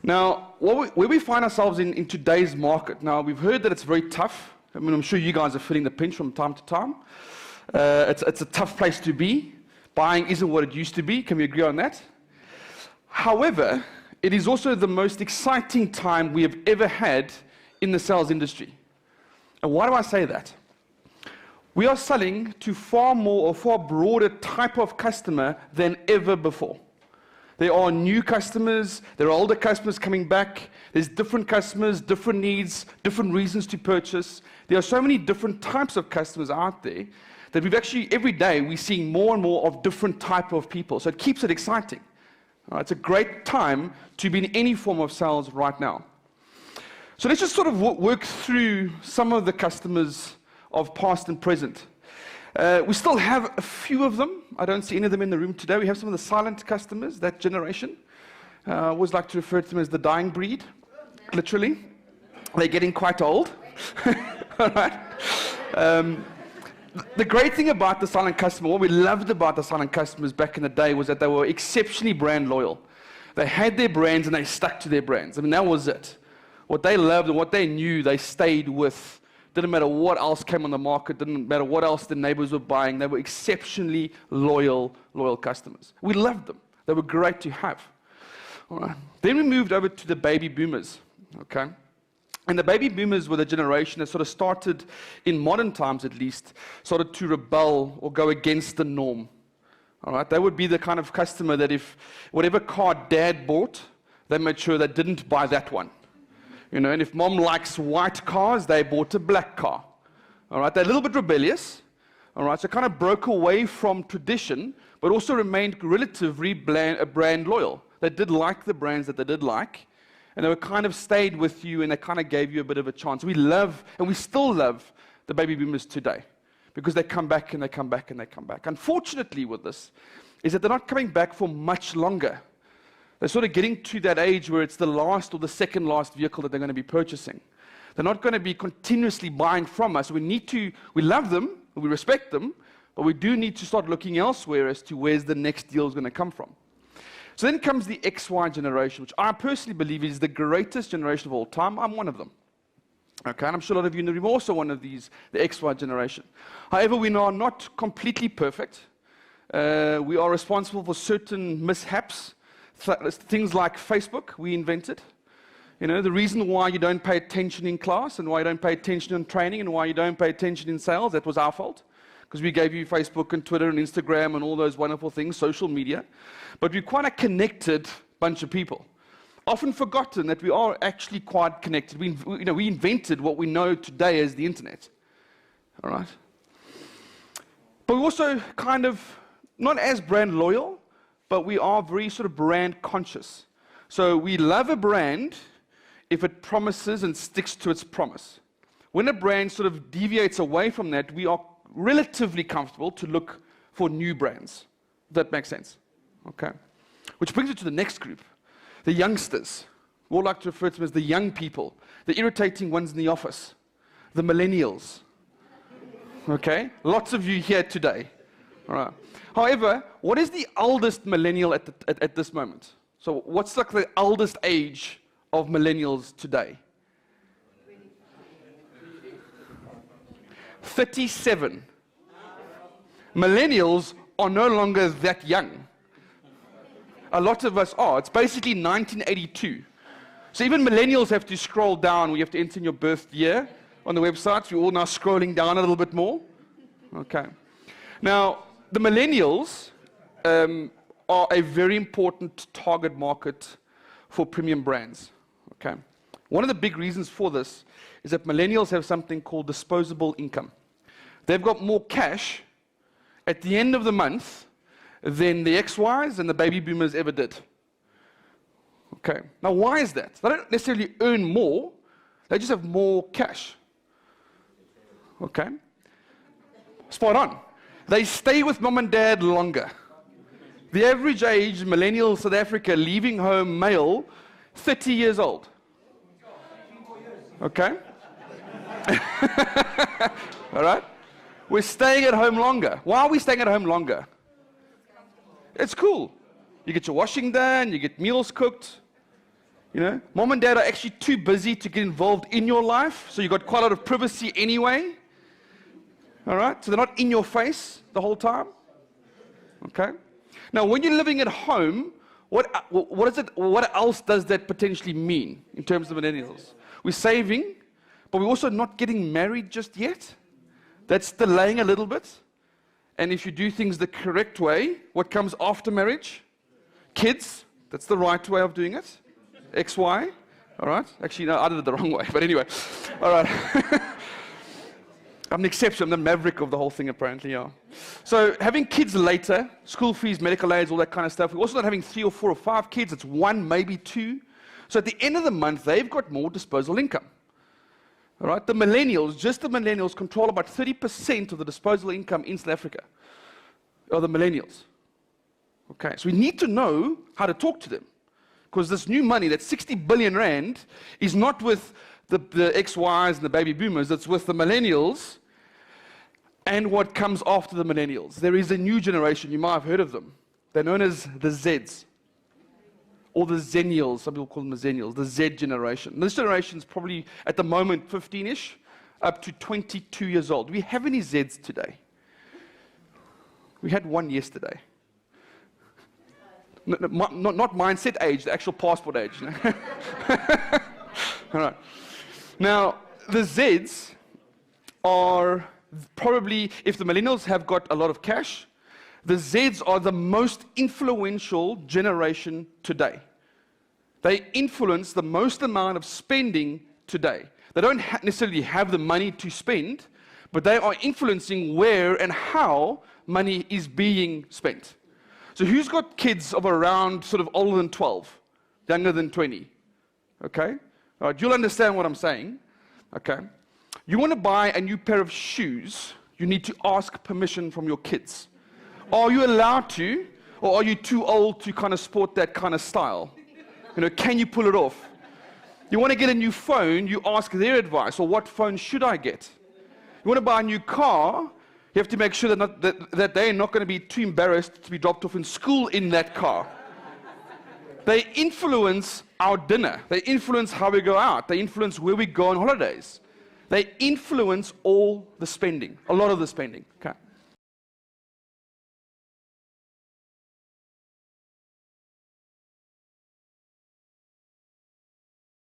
Now, where we find ourselves in today's market, now we've heard that it's very tough. I mean, I'm sure you guys are feeling the pinch from time to time. It's a tough place to be. Buying isn't what it used to be. Can we agree on that? However, it is also the most exciting time we have ever had in the sales industry. And why do I say that? We are selling to far more or far broader type of customer than ever before. There are new customers, there are older customers coming back, there's different customers, different needs, different reasons to purchase. There are so many different types of customers out there that we've actually, every day, we're seeing more and more of different type of people. So it keeps it exciting. It's a great time to be in any form of sales right now. So let's just sort of work through some of the customers of past and present. We still have a few of them. I don't see any of them in the room today. We have some of the silent customers, that generation. I always like to refer to them as the dying breed, literally. They're getting quite old. All right. The great thing about the silent customer, what we loved about the silent customers back in the day was that they were exceptionally brand loyal. They had their brands and they stuck to their brands. I mean, that was it. What they loved and what they knew, they stayed with. Didn't matter what else came on the market, didn't matter what else the neighbors were buying. They were exceptionally loyal customers. We loved them. They were great to have. All right. Then we moved over to the baby boomers. Okay. And the baby boomers were the generation that sort of started, in modern times at least, started to rebel or go against the norm. All right. They would be the kind of customer that if whatever car dad bought, they made sure they didn't buy that one. You know, and if mom likes white cars, they bought a black car. All right, they're a little bit rebellious. All right, so kind of broke away from tradition, but also remained relatively brand loyal. They did like the brands that they did like, and they were kind of stayed with you, and they kind of gave you a bit of a chance. We love, and we still love, the baby boomers today, because they come back and they come back and they come back. Unfortunately with this, is that they're not coming back for much longer. They're sort of getting to that age where it's the last or the second last vehicle that they're going to be purchasing. They're not going to be continuously buying from us. We love them, we respect them, but we do need to start looking elsewhere as to where's the next deal is going to come from. So then comes the XY generation, which I personally believe is the greatest generation of all time. I'm one of them. Okay, and I'm sure a lot of you in the room are also one of these, the XY generation. However, we are not completely perfect. We are responsible for certain mishaps. Things like Facebook, we invented. You know, the reason why you don't pay attention in class and why you don't pay attention in training and why you don't pay attention in sales, that was our fault. Because we gave you Facebook and Twitter and Instagram and all those wonderful things, social media. But we're quite a connected bunch of people. Often forgotten that we are actually quite connected. We invented what we know today as the internet. All right? But we're also kind of not as brand loyal, but we are very sort of brand conscious. So we love a brand if it promises and sticks to its promise. When a brand sort of deviates away from that, we are relatively comfortable to look for new brands. If that makes sense. Okay. Which brings us to the next group, the youngsters. We all like to refer to them as the young people, the irritating ones in the office, the millennials. Okay? Lots of you here today. All right. However, what is the oldest millennial at this moment? So what's like the oldest age of millennials today? 37. Millennials are no longer that young. A lot of us are. It's basically 1982. So even millennials have to scroll down. We have to enter in your birth year on the websites. We're all now scrolling down a little bit more. Okay. Now, the millennials are a very important target market for premium brands. Okay. One of the big reasons for this is that millennials have something called disposable income. They've got more cash at the end of the month than the XYs and the baby boomers ever did. Okay. Now, why is that? They don't necessarily earn more. They just have more cash. Okay. Spot on. They stay with mom and dad longer. The average age millennial South Africa leaving home male, 30 years old. Okay? All right? We're staying at home longer. Why are we staying at home longer? It's cool. You get your washing done, you get meals cooked. You know, mom and dad are actually too busy to get involved in your life, so you've got quite a lot of privacy anyway. All right? So they're not in your face the whole time. Okay? Now, when you're living at home, what else does that potentially mean in terms of millennials? We're saving, but we're also not getting married just yet. That's delaying a little bit. And if you do things the correct way, what comes after marriage? Kids. That's the right way of doing it. XY. All right? Actually, no, I did it the wrong way. But anyway. All right. I'm the exception. I'm the maverick of the whole thing, apparently, yeah. So having kids later, school fees, medical aids, all that kind of stuff. We're also not having 3 or 4 or 5 kids. It's 1, maybe 2. So at the end of the month, they've got more disposable income. All right? The millennials control about 30% of the disposable income in South Africa. Are the millennials. Okay, so we need to know how to talk to them. Because this new money, that 60 billion rand, is not with the XYs and the baby boomers, it's with the millennials and what comes after the millennials. There is a new generation, you might have heard of them. They're known as the Zs. Or the Zennials, some people call them the Zennials, the Z generation. This generation is probably, at the moment, 15-ish, up to 22 years old. Do we have any Zs today? We had one yesterday. Not mindset age, the actual passport age. All right. Now, the Zs are probably, if the millennials have got a lot of cash, the Zs are the most influential generation today. They influence the most amount of spending today. They don't necessarily have the money to spend, but they are influencing where and how money is being spent. So who's got kids of around sort of older than 12, younger than 20? Okay? All right, you'll understand what I'm saying. Okay? You want to buy a new pair of shoes, you need to ask permission from your kids. Are you allowed to, or are you too old to kind of sport that kind of style? You know, can you pull it off? You want to get a new phone, you ask their advice, or what phone should I get? You want to buy a new car, you have to make sure that they're not going to be too embarrassed to be dropped off in school in that car. They influence our dinner. They influence how we go out. They influence where we go on holidays. They influence all the spending, a lot of the spending. Okay.